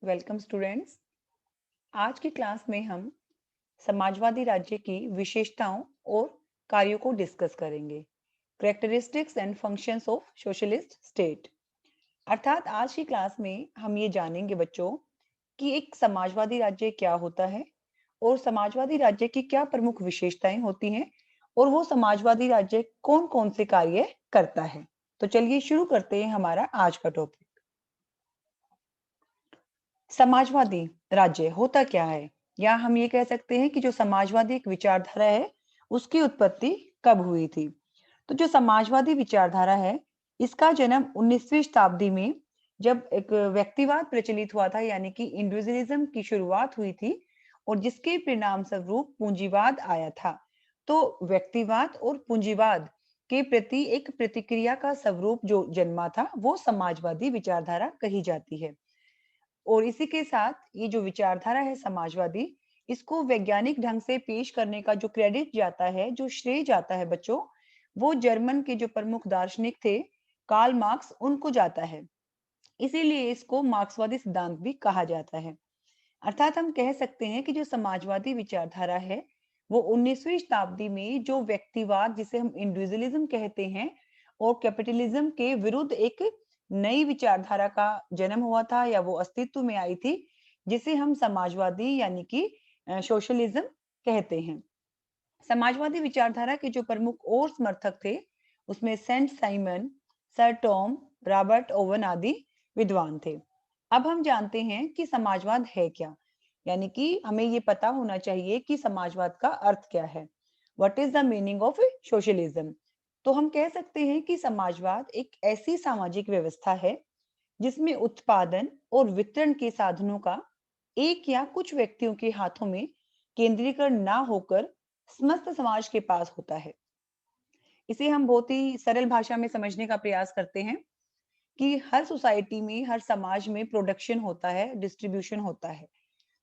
Welcome students. आज की class में हम समाजवादी राज्य की विशेषताओं और कार्यों को डिस्कस करेंगे। Characteristics and functions of socialist state. अर्थात आज की क्लास में हम ये जानेंगे बच्चों कि एक समाजवादी राज्य क्या होता है और समाजवादी राज्य की क्या प्रमुख विशेषताएं होती हैं और वो समाजवादी राज्य कौन कौन से कार्य करता है। तो चलिए शुरू करते हैं हमारा आज का टॉपिक। समाजवादी राज्य होता क्या है, या हम ये कह सकते हैं कि जो समाजवादी एक विचारधारा है उसकी उत्पत्ति कब हुई थी। तो जो समाजवादी विचारधारा है इसका जन्म 19वीं शताब्दी में जब एक व्यक्तिवाद प्रचलित हुआ था, यानी कि इंडिविजुअलिज्म की शुरुआत हुई थी और जिसके परिणाम स्वरूप पूंजीवाद आया था। तो व्यक्तिवाद और पूंजीवाद के प्रति एक प्रतिक्रिया का स्वरूप जो जन्मा था वो समाजवादी विचारधारा कही जाती है। और इसी के साथ ये जो विचारधारा है समाजवादी, इसको वैज्ञानिक ढंग से पेश करने का जो क्रेडिट जाता है, जो श्रेय जाता है बच्चों, वो जर्मन के जो प्रमुख दार्शनिक थे कार्ल मार्क्स, उनको जाता है। इसीलिए इसको मार्क्सवादी सिद्धांत भी कहा जाता है। अर्थात हम कह सकते हैं कि जो समाजवादी विचारधारा है वो 19वीं शताब्दी में जो व्यक्तिवाद जिसे हम इंडिविजुअलिज्म कहते हैं और कैपिटलिज्म के विरुद्ध एक नई विचारधारा का जन्म हुआ था या वो अस्तित्व में आई थी, जिसे हम समाजवादी यानी कि सोशलिज्म कहते हैं। समाजवादी विचारधारा के जो प्रमुख और समर्थक थे उसमें Saint Simon, Sir Tom, Robert Owen आदि विद्वान थे। अब हम जानते हैं कि समाजवाद है क्या, यानी कि हमें ये पता होना चाहिए कि समाजवाद का अर्थ क्या है। What is the meaning of socialism. तो हम कह सकते हैं कि समाजवाद एक ऐसी सामाजिक व्यवस्था है जिसमें उत्पादन और वितरण के साधनों का एक या कुछ व्यक्तियों के हाथों में केंद्रीकरण ना होकर समस्त समाज के पास होता है। इसे हम बहुत ही सरल भाषा में समझने का प्रयास करते हैं कि हर सोसाइटी में, हर समाज में प्रोडक्शन होता है, डिस्ट्रीब्यूशन होता है।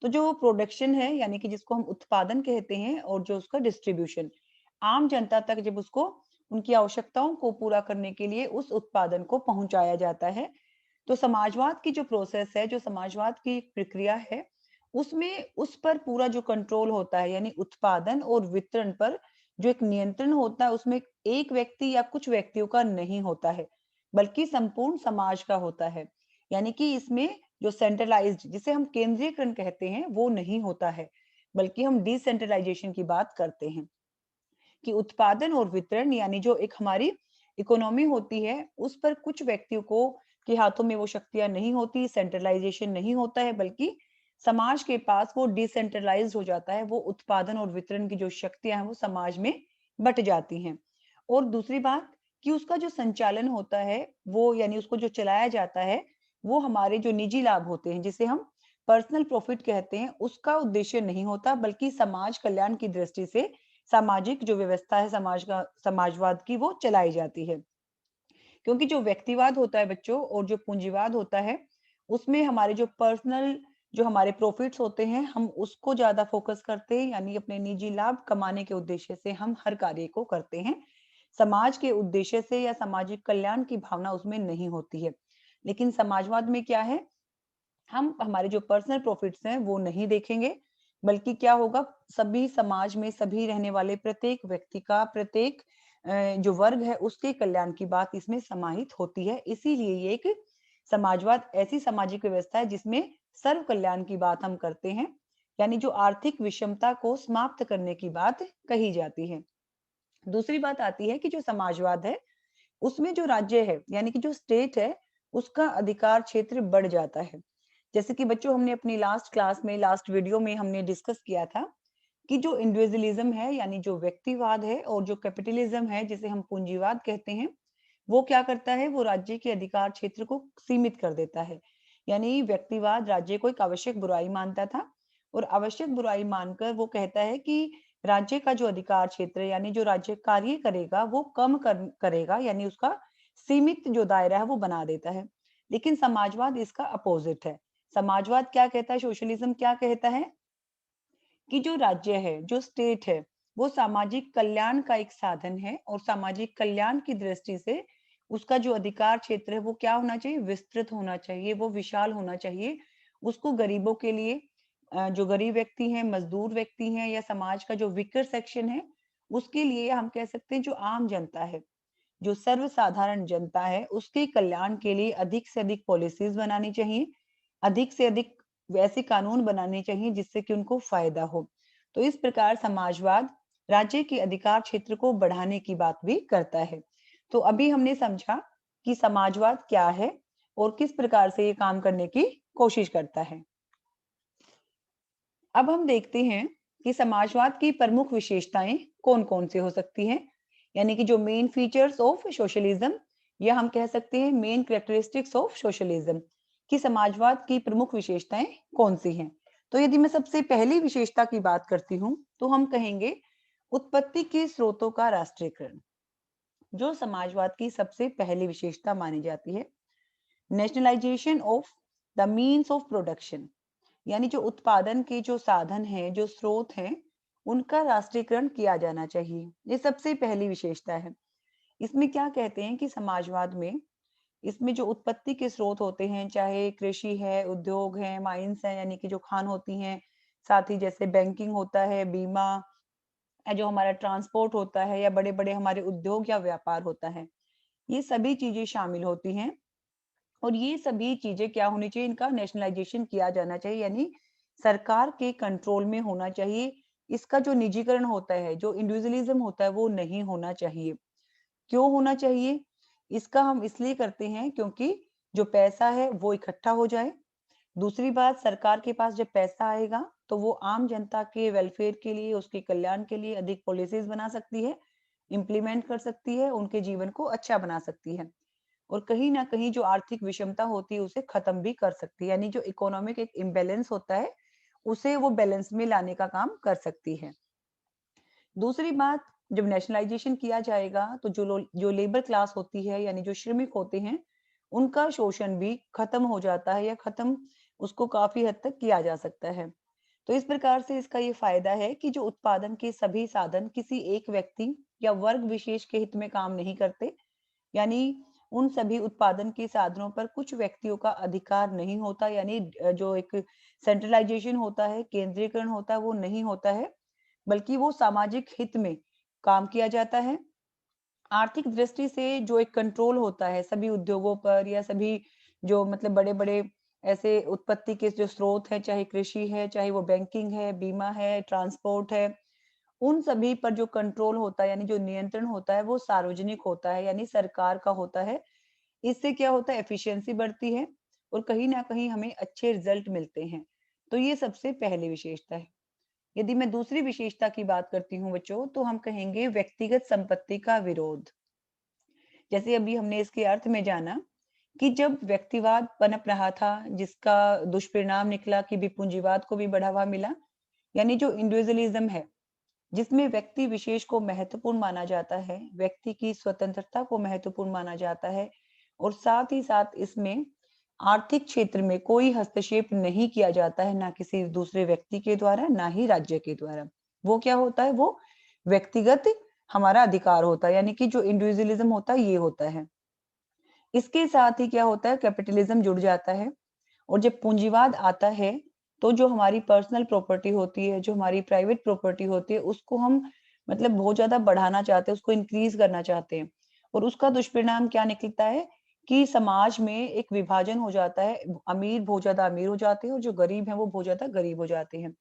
तो जो प्रोडक्शन है यानी कि जिसको हम उत्पादन कहते हैं, और जो उसका डिस्ट्रीब्यूशन आम जनता तक जब उसको उनकी आवश्यकताओं को पूरा करने के लिए उस उत्पादन को पहुंचाया जाता है, तो समाजवाद की जो प्रोसेस है, जो समाजवाद की प्रक्रिया है, उसमें उस पर पूरा जो कंट्रोल होता है, यानी उत्पादन और वितरण पर जो एक नियंत्रण होता है, उसमें एक व्यक्ति या कुछ व्यक्तियों का नहीं होता है, बल्कि संपूर्ण समाज का होता है। यानी कि इसमें जो सेंट्रलाइज्ड जिसे हम केंद्रीयकरण कहते हैं वो नहीं होता है, बल्कि हम डिसेंट्रलाइजेशन की बात करते हैं कि उत्पादन और वितरण यानी जो एक हमारी इकोनॉमी होती है उस पर कुछ व्यक्तियों को के हाथों में वो शक्तियां नहीं होती, सेंट्रलाइजेशन नहीं होता है, बल्कि समाज के पास वो डिसेंट्रलाइज्ड हो जाता है। वो उत्पादन और वितरण की जो शक्तियां हैं वो समाज में बट जाती हैं। और दूसरी बात कि उसका जो संचालन होता है वो यानी उसको जो चलाया जाता है वो हमारे जो निजी लाभ होते हैं जिसे हम पर्सनल प्रॉफिट कहते हैं, उसका उद्देश्य नहीं होता, बल्कि समाज कल्याण की दृष्टि से सामाजिक जो व्यवस्था है समाज का, समाजवाद की, वो चलाई जाती है। क्योंकि जो व्यक्तिवाद होता है बच्चों और जो पूंजीवाद होता है उसमें हमारे जो पर्सनल जो हमारे प्रॉफिट्स होते हैं हम उसको ज्यादा फोकस करते हैं, यानी अपने निजी लाभ कमाने के उद्देश्य से हम हर कार्य को करते हैं। समाज के उद्देश्य से या सामाजिक कल्याण की भावना उसमें नहीं होती है। लेकिन समाजवाद में क्या है, हम हमारे जो पर्सनल प्रॉफिट्स हैं वो नहीं देखेंगे, बल्कि क्या होगा, सभी समाज में सभी रहने वाले प्रत्येक व्यक्ति का, प्रत्येक जो वर्ग है उसके कल्याण की बात इसमें समाहित होती है। इसीलिए ये एक समाजवाद ऐसी सामाजिक व्यवस्था है जिसमें सर्व कल्याण की बात हम करते हैं, यानी जो आर्थिक विषमता को समाप्त करने की बात कही जाती है। दूसरी बात आती है कि जो समाजवाद है उसमें जो राज्य है यानी कि जो स्टेट है उसका अधिकार क्षेत्र बढ़ जाता है। जैसे कि बच्चों हमने अपनी लास्ट क्लास में, लास्ट वीडियो में हमने डिस्कस किया था कि जो इंडिविजुअलिज्म है यानी जो व्यक्तिवाद है और जो कैपिटलिज्म है जिसे हम पूंजीवाद कहते हैं, वो क्या करता है, वो राज्य के अधिकार क्षेत्र को सीमित कर देता है। यानी व्यक्तिवाद राज्य को एक आवश्यक बुराई मानता था और आवश्यक बुराई मानकर वो कहता है कि राज्य का जो अधिकार क्षेत्र यानी जो राज्य कार्य करेगा वो करेगा, यानी उसका सीमित जो दायरा है वो बना देता है। लेकिन समाजवाद इसका अपोजिट है। समाजवाद क्या कहता है, सोशलिज्म क्या कहता है कि जो राज्य है, जो स्टेट है, वो सामाजिक कल्याण का एक साधन है और सामाजिक कल्याण की दृष्टि से उसका जो अधिकार क्षेत्र है वो क्या होना चाहिए, विस्तृत होना चाहिए, वो विशाल होना चाहिए। उसको गरीबों के लिए, जो गरीब व्यक्ति हैं, मजदूर व्यक्ति हैं या समाज का जो वीकर सेक्शन है, उसके लिए हम कह सकते हैं जो आम जनता है, जो सर्वसाधारण जनता है, उसके कल्याण के लिए अधिक से अधिक पॉलिसीज बनानी चाहिए, अधिक से अधिक वैसे कानून बनाने चाहिए जिससे कि उनको फायदा हो। तो इस प्रकार समाजवाद राज्य के अधिकार क्षेत्र को बढ़ाने की बात भी करता है। तो अभी हमने समझा कि समाजवाद क्या है और किस प्रकार से ये काम करने की कोशिश करता है। अब हम देखते हैं कि समाजवाद की प्रमुख विशेषताएं कौन-कौन सी हो सकती हैं, यानी कि जो मेन फीचर्स ऑफ सोशलिज्म, या हम कह सकते हैं मेन कैरेक्टरिस्टिक्स ऑफ सोशलिज्म, कि समाजवाद की प्रमुख विशेषताएं कौन सी हैं। तो यदि मैं सबसे पहली विशेषता की बात करती हूँ, तो हम कहेंगे उत्पत्ति के स्रोतों का राष्ट्रीयकरण, जो समाजवाद की सबसे पहली विशेषता मानी जाती है। Nationalisation of the means of production, यानी जो उत्पादन के जो साधन हैं, जो स्रोत हैं, उनका राष्ट्रीयकरण किया जाना चाहिए। ये सबसे पहली विशेषता है। इसमें क्या कहते हैं कि समाजवाद में, इसमें जो उत्पत्ति के स्रोत होते हैं, चाहे कृषि है, उद्योग है, माइंस है, यानी कि जो खान होती हैं, साथ ही जैसे बैंकिंग होता है, बीमा, या जो हमारा ट्रांसपोर्ट होता है, या बड़े-बड़े हमारे उद्योग या व्यापार होता है, ये सभी चीजें शामिल होती हैं। और ये सभी चीजें क्या होनी चाहिए, इनका नेशनलाइजेशन किया जाना चाहिए, यानी सरकार के कंट्रोल में होना चाहिए। इसका जो निजीकरण होता है, जो इंडिविजुअलिज्म होता है, वो नहीं होना चाहिए। क्यों होना चाहिए? इसका हम इसलिए करते हैं क्योंकि जो पैसा है वो इकट्ठा हो जाए। दूसरी बात, सरकार के पास जब पैसा आएगा तो वो आम जनता के वेलफेयर के लिए, उसके कल्याण के लिए अधिक पॉलिसीज बना सकती है, इम्प्लीमेंट कर सकती है, उनके जीवन को अच्छा बना सकती है। और कहीं न कहीं जो आर्थिक विषमता होती है उसे खत्म भी कर सकती है। यानी जो इकोनॉमिक एक इम्बैलेंस होता है, उसे वो बैलेंस में लाने का काम कर सकती है। दूसरी बात, जब नेशनलाइजेशन किया जाएगा तो जो लेबर क्लास होती है, यानी जो श्रमिक होते हैं, उनका शोषण भी खत्म हो जाता है, या खत्म उसको काफ़ी हद तक किया जा सकता है। तो इस प्रकार से इसका ये फायदा है कि जो उत्पादन के सभी साधन किसी एक व्यक्ति या वर्ग विशेष के हित में काम नहीं करते, यानी उन सभी उत्पादन के साधनों पर कुछ व्यक्तियों का अधिकार नहीं होता, यानी जो एक सेंट्रलाइजेशन होता है, केंद्रीकरण होता है, वो नहीं होता है, बल्कि वो सामाजिक हित में काम किया जाता है। आर्थिक दृष्टि से जो एक कंट्रोल होता है सभी उद्योगों पर, या सभी जो मतलब बड़े-बड़े ऐसे उत्पत्ति के जो स्रोत हैं, चाहे कृषि है, चाहे वो बैंकिंग है, बीमा है, ट्रांसपोर्ट है, उन सभी पर जो कंट्रोल होता है, यानी जो नियंत्रण होता है, वो सार्वजनिक होता है, यानी सरकार का होता है। इससे क्या होता है, एफिशिएंसी बढ़ती है और कहीं न कहीं हमें अच्छे रिजल्ट मिलते हैं। तो ये सबसे पहली विशेषता है। यदि मैं दूसरी विशेषता की बात करती हूँ बच्चों, तो हम कहेंगे व्यक्तिगत संपत्ति का विरोध। जैसे अभी हमने इसके अर्थ में जाना कि जब व्यक्तिवाद पनप रहा था, जिसका दुष्परिणाम निकला कि विपूंजीवाद को भी बढ़ावा मिला, यानी जो इंडिविजुअलिज्म है, जिसमें व्यक्ति विशेष को महत्वपूर्ण माना जाता है, व्यक्ति की स्वतंत्रता को महत्वपूर्ण माना जाता है, और साथ ही साथ इसमें आर्थिक क्षेत्र में कोई हस्तक्षेप नहीं किया जाता है, ना किसी दूसरे व्यक्ति के द्वारा, ना ही राज्य के द्वारा। वो क्या होता है, वो व्यक्तिगत हमारा अधिकार होता है, यानी कि जो इंडिविजुअलिज्म होता है, ये होता है। इसके साथ ही क्या होता है, कैपिटलिज्म जुड़ जाता है। और जब पूंजीवाद आता है, तो जो हमारी पर्सनल प्रॉपर्टी होती है, जो हमारी प्राइवेट प्रॉपर्टी होती है, उसको हम मतलब बहुत ज़्यादा बढ़ाना चाहते हैं, उसको इंक्रीज़ करना चाहते हैं। और उसका दुष्परिणाम क्या निकलता है कि समाज में एक विभाजन हो जाता है, अमीर बहुत ज़्यादा अमीर हो जाते हैं और जो गरीब हैं, वो बहुत ज़्यादा गरीब हो जाते हैं।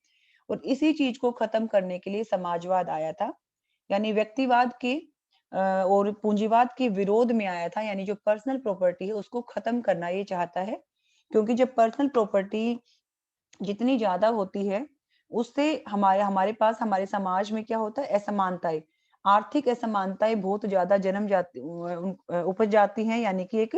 और इसी चीज़ को खत्म करने के लिए समाजवाद आया था, यानी व्यक्तिवाद के और पूंजीवाद के विरोध में आया था, यानी जो पर्सनल प्रॉपर्टी है, उसको खत्म करना ये चाहता है। क्योंकि जब पर्सनल प्रॉपर्टी जितनी ज़्यादा होती है, उससे हमारे हमारे पास हमारे समाज में क्या होता है, असमानताएँ, आर्थिक असमानताएँ बहुत ज़्यादा उपज जाती हैं, यानी कि एक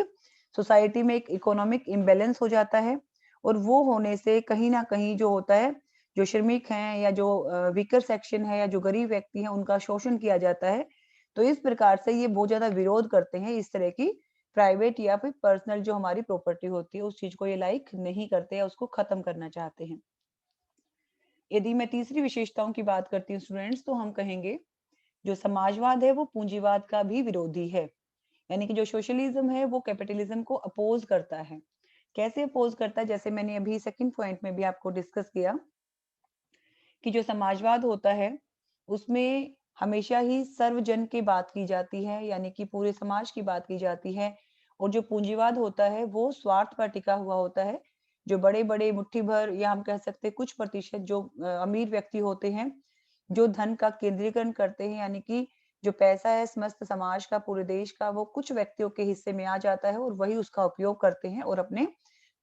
सोसाइटी में एक इकोनॉमिक इम्बैलेंस हो जाता है। और वो होने से कहीं न कहीं जो होता है, जो श्रमिक हैं, या जो वीकर सेक्शन है, या जो गरीब व्यक्ति हैं, उनका शोषण किया जाता है। तो इस प्रकार से ये बहुत ज़्यादा विरोध करते हैं इस तरह की प्राइवेट या फिर पर्सनल जो हमारी प्रॉपर्टी होती है, उस चीज़ को ये लाइक नहीं करते, या उसको खत्म करना चाहते हैं। यदि मैं तीसरी विशेषताओं की बात करती हूँ स्टूडेंट्स, तो हम कहेंगे जो समाजवाद है वो पूंजीवाद का भी विरोधी है। यानी कि जो सोशलिज्म है वो कैपिटलिज्म को अपोज करता है। कैसे अपोज करता है, जैसे मैंने अभी सेकंड पॉइंट में भी आपको डिस्कस किया कि जो समाजवाद होता है, उसमें हमेशा ही सर्वजन की बात की जाती है, यानी कि पूरे समाज की बात की जाती है। और जो पूंजीवाद होता है, वो स्वार्थ पर टिका हुआ होता है। जो बड़े-बड़े मुट्ठी भर या हम कह सकते हैं कुछ प्रतिशत जो अमीर व्यक्ति होते हैं, जो धन का केंद्रीकरण करते हैं, यानी कि जो पैसा है समस्त समाज का, पूरे देश का, वो कुछ व्यक्तियों के हिस्से में आ जाता है और वही उसका उपयोग करते हैं और अपने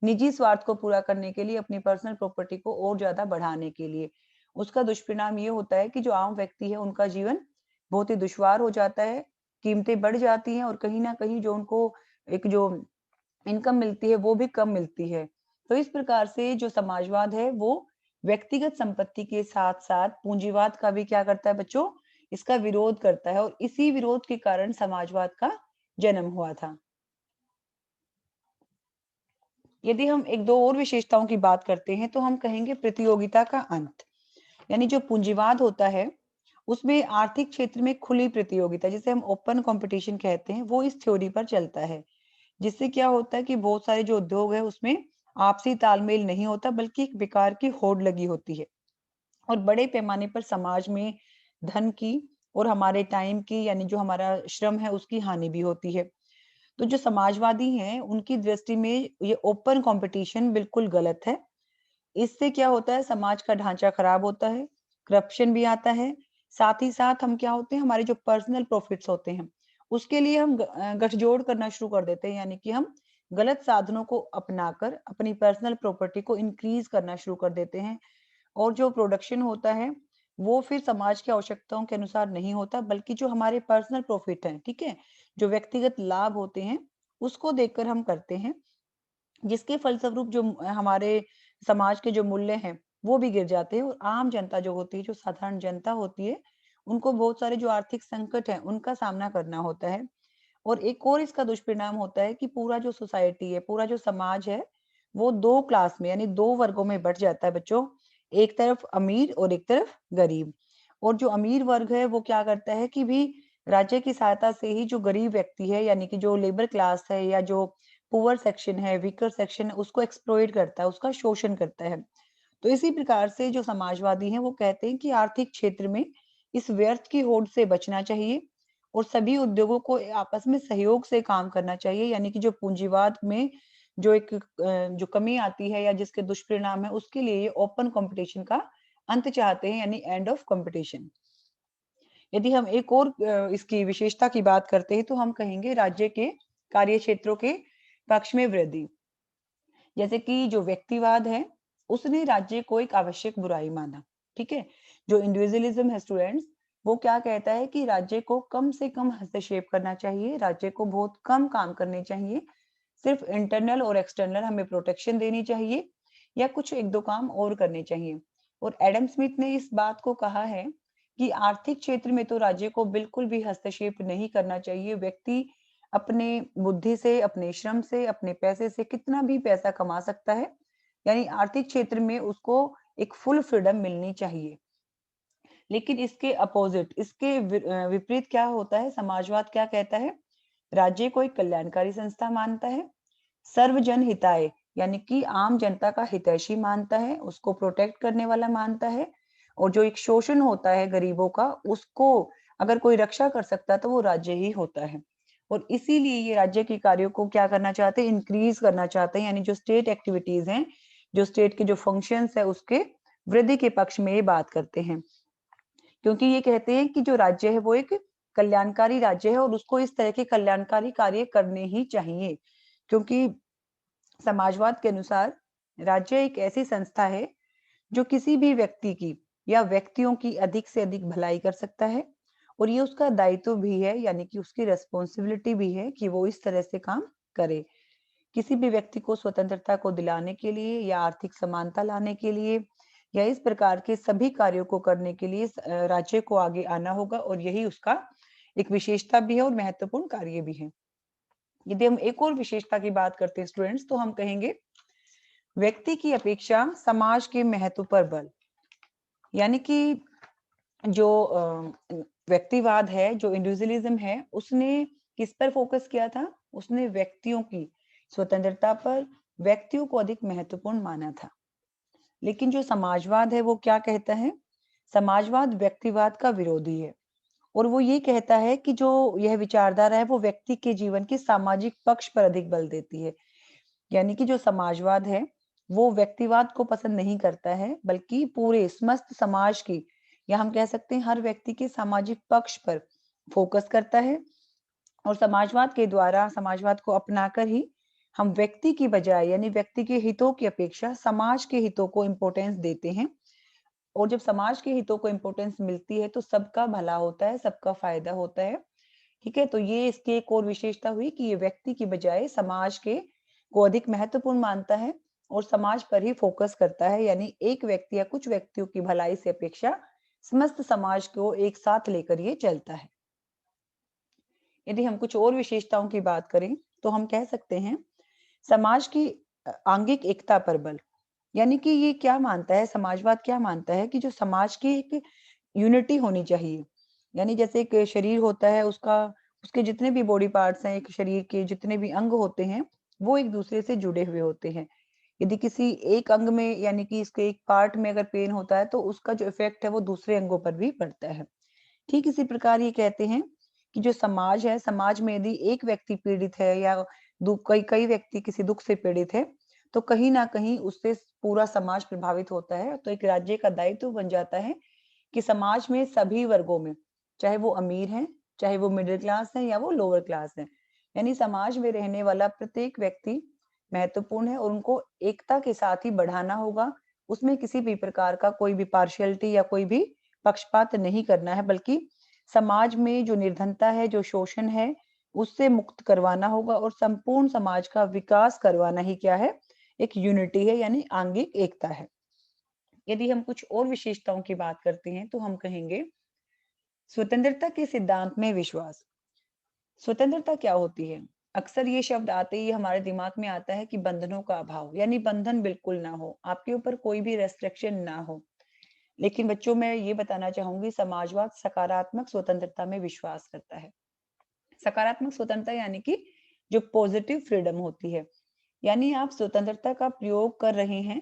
निजी स्वार्थ को पूरा करने के लिए, अपनी पर्सनल प्रॉपर्टी को और ज़्यादा बढ़ाने के लिए। उसका दुष्परिणाम ये होता है कि जो आम व्यक्ति है, उनका जीवन बहुत ही दुश्वार हो जाता है, कीमतें बढ़ जाती हैं और कहीं न कहीं जो उनको एक जो इनकम मिलती है, वो भी कम मिलती है। तो इस प्रकार से जो समाजवाद है, वो व्यक्तिगत संपत्ति के साथ-साथ पूंजीवाद का भी क्या करता है बच्चों? इसका विरोध करता है और इसी विरोध के कारण समाजवाद का जन्म हुआ था। यदि हम 1-2 और विशेषताओं की बात करते हैं, तो हम कहेंगे प्रतियोगिता का अंत। यानी जो पूंजीवाद होता है, उसमें आर्थिक क्षेत्र में खुली प्रतियोगिता, जिसे हम ओपन कॉम्पिटिशन कहते हैं, वो इस थ्योरी पर चलता है। जिससे क्या होता है कि बहुत सारे जो उद्योग है, उसमें आपसी तालमेल नहीं होता, बल्कि एक बेकार की होड़ लगी होती है। और बड़े पैमाने पर समाज में धन की और हमारे टाइम की, यानी जो हमारा श्रम है, उसकी हानि भी होती है। तो जो समाजवादी हैं, उनकी दृष्टि में ये ओपन कॉम्पिटिशन बिल्कुल गलत है। इससे क्या होता है, समाज का ढांचा खराब होता है, करप्शन भी आता है, साथ ही साथ हम क्या होते हैं, हमारे जो पर्सनल प्रॉफिट्स होते हैं, उसके लिए हम गठजोड़ करना शुरू कर देते हैं, यानी कि हम गलत साधनों को अपनाकर अपनी पर्सनल प्रॉपर्टी को इंक्रीज करना शुरू कर देते हैं। और जो प्रोडक्शन होता है, वो फिर समाज की आवश्यकताओं के अनुसार नहीं होता, बल्कि जो हमारे पर्सनल प्रॉफिट हैं, ठीक है? जो व्यक्तिगत लाभ होते हैं, उसको देखकर हम करते हैं। जिसके फलस्वरूप जो हमारे समाज के जो मूल्य हैं, वो भी गिर जाते हैं और आम जनता जो होती है, जो साधारण जनता होती है, उनको बहुत सारे जो आर्थिक संकट हैं, उनका सामना करना होता है। और एक और इसका दुष्परिणाम होता है कि पूरा जो सोसाइटी है, पूरा जो समाज है, वो 2 क्लास में यानी 2 वर्गों में बँट जाता है बच्चों। एक तरफ अमीर और एक तरफ गरीब। और जो अमीर वर्ग है, वो क्या करता है कि भी राज्य की सहायता से ही जो गरीब व्यक्ति है, यानी कि जो लेबर क्लास है या जो पुअर सेक्शन है, वीकर सेक्शन है, उसको एक्सप्लॉइट करता है, उसका शोषण करता है। तो इसी प्रकार से जो समाजवादी हैं, वो कहते हैं कि आर्थिक क्षेत्र में इस व्यर्थ की होड़ से बचना चाहिए और सभी उद्योगों को आपस में सहयोग से काम करना चाहिए, यानी कि जो पूंजीवाद में जो एक जो कमी आती है या जिसके दुष्परिणाम है, उसके लिए ये ओपन कॉम्पिटिशन का अंत चाहते हैं, यानी एंड ऑफ कॉम्पिटिशन। यदि हम एक और इसकी विशेषता की बात करते हैं, तो हम कहेंगे राज्य के कार्य क्षेत्रों के पक्ष में वृद्धि। जैसे कि जो व्यक्तिवाद है, उसने राज्य को एक आवश्यक बुराई माना, ठीक है? जो इंडिविजुअलिज्म है स्टूडेंट्स, वो क्या कहता है कि राज्य को कम से कम हस्तक्षेप करना चाहिए, राज्य को बहुत कम काम करने चाहिए, सिर्फ इंटरनल और एक्सटर्नल हमें प्रोटेक्शन देनी चाहिए या कुछ 1-2 काम और करने चाहिए। और एडम स्मिथ ने इस बात को कहा है कि आर्थिक क्षेत्र में तो राज्य को बिल्कुल भी हस्तक्षेप नहीं करना चाहिए। व्यक्ति अपने बुद्धि से, अपने श्रम से, अपने पैसे से कितना भी पैसा कमा सकता है, यानी आर्थिक क्षेत्र में उसको एक फुल फ्रीडम मिलनी चाहिए। लेकिन इसके अपोजिट, इसके विपरीत क्या होता है, समाजवाद क्या कहता है? राज्य को एक कल्याणकारी संस्था मानता है, सर्वजन हिताय यानी कि आम जनता का हितैषी मानता है, उसको प्रोटेक्ट करने वाला मानता है और जो एक शोषण होता है गरीबों का, उसको अगर कोई रक्षा कर सकता है तो वो राज्य ही होता है। और इसीलिए ये राज्य के कार्यों को क्या करना चाहते हैं, इंक्रीज करना चाहते हैं, यानी जो स्टेट एक्टिविटीज हैं, जो स्टेट के जो फंक्शंस है, उसके वृद्धि के पक्ष में ये बात करते हैं। क्योंकि ये कहते हैं कि जो राज्य है वो एक कल्याणकारी राज्य है और उसको इस तरह के कल्याणकारी कार्य करने ही चाहिए। क्योंकि समाजवाद के अनुसार राज्य एक ऐसी संस्था है जो किसी भी व्यक्ति की या व्यक्तियों की अधिक से अधिक भलाई कर सकता है और ये उसका दायित्व भी है, यानी कि उसकी रिस्पॉन्सिबिलिटी भी है कि वो इस तरह से काम करे। किसी भी व्यक्ति को स्वतंत्रता को दिलाने के लिए या आर्थिक समानता लाने के लिए या इस प्रकार के सभी कार्यों को करने के लिए राज्य को आगे आना होगा और यही उसका एक विशेषता भी है और महत्वपूर्ण कार्य भी है। यदि हम एक और विशेषता की बात करते हैं स्टूडेंट्स, तो हम कहेंगे व्यक्ति की अपेक्षा समाज के महत्व पर बल। यानी कि जो व्यक्तिवाद है, जो इंडिविजुअलिज्म है, उसने किस पर फोकस किया था? उसने व्यक्तियों की स्वतंत्रता पर, व्यक्तियों को अधिक महत्वपूर्ण माना था। लेकिन जो समाजवाद है वो क्या कहता है? समाजवाद व्यक्तिवाद का विरोधी है और वो ये कहता है कि जो यह विचारधारा है वो व्यक्ति के जीवन के सामाजिक पक्ष पर अधिक बल देती है। यानी कि जो समाजवाद है वो व्यक्तिवाद को पसंद नहीं करता है, बल्कि पूरे समस्त समाज की, या हम कह सकते हैं हर व्यक्ति के सामाजिक पक्ष पर फोकस करता है। और समाजवाद के द्वारा, समाजवाद को अपनाकर ही हम व्यक्ति की बजाय, यानी व्यक्ति के हितों की अपेक्षा समाज के हितों को इम्पोर्टेंस देते हैं। और जब समाज के हितों को इम्पोर्टेंस मिलती है तो सबका भला होता है, सबका फायदा होता है। ठीक है, तो ये इसकी एक और विशेषता हुई कि ये व्यक्ति की बजाय समाज के को अधिक महत्वपूर्ण मानता है और समाज पर ही फोकस करता है, यानी एक व्यक्ति या कुछ व्यक्तियों की भलाई से अपेक्षा समस्त समाज को एक साथ लेकर ये चलता है। यदि हम कुछ और विशेषताओं की बात करें तो हम कह सकते हैं समाज की आंगिक एकता पर बल। यानी कि ये क्या मानता है, समाजवाद क्या मानता है कि जो समाज की एक यूनिटी होनी चाहिए। यानी जैसे एक शरीर होता है, उसका उसके जितने भी बॉडी पार्ट्स हैं, एक शरीर के जितने भी अंग होते हैं, वो एक दूसरे से जुड़े हुए होते हैं। यदि किसी एक अंग में, यानी कि इसके एक पार्ट में अगर पेन होता है तो उसका जो इफेक्ट है वो दूसरे अंगों पर भी पड़ता है। ठीक इसी प्रकार ये कहते हैं कि जो समाज है, समाज में यदि एक व्यक्ति पीड़ित है या कई कई व्यक्ति किसी दुख से पीड़ित है, तो कहीं ना कहीं उससे पूरा समाज प्रभावित होता है। तो एक राज्य का दायित्व बन जाता है कि समाज में सभी वर्गों में, चाहे वो अमीर हैं, चाहे वो मिडिल क्लास है या वो लोअर क्लास है, यानी समाज में रहने वाला प्रत्येक व्यक्ति महत्वपूर्ण है और उनको एकता के साथ ही बढ़ाना होगा। उसमें किसी भी प्रकार का कोई भी पार्शियलिटी या कोई भी पक्षपात नहीं करना है, बल्कि समाज में जो निर्धनता है, जो शोषण है, उससे मुक्त करवाना होगा और संपूर्ण समाज का विकास करवाना ही क्या है? एक यूनिटी है, यानी आंगिक एकता है। यदि हम कुछ और विशेषताओं की बात करते हैं तो हम कहेंगे स्वतंत्रता के सिद्धांत में विश्वास। स्वतंत्रता क्या होती है? अक्सर ये शब्द आते ही हमारे दिमाग में आता है कि बंधनों का अभाव, यानी बंधन बिल्कुल ना हो, आपके ऊपर कोई भी रेस्ट्रिक्शन ना हो। लेकिन बच्चों, मैं ये बताना चाहूंगी, समाजवाद सकारात्मक स्वतंत्रता में विश्वास करता है। सकारात्मक स्वतंत्रता यानी कि जो पॉजिटिव फ्रीडम होती है, यानी आप स्वतंत्रता का प्रयोग कर रहे हैं,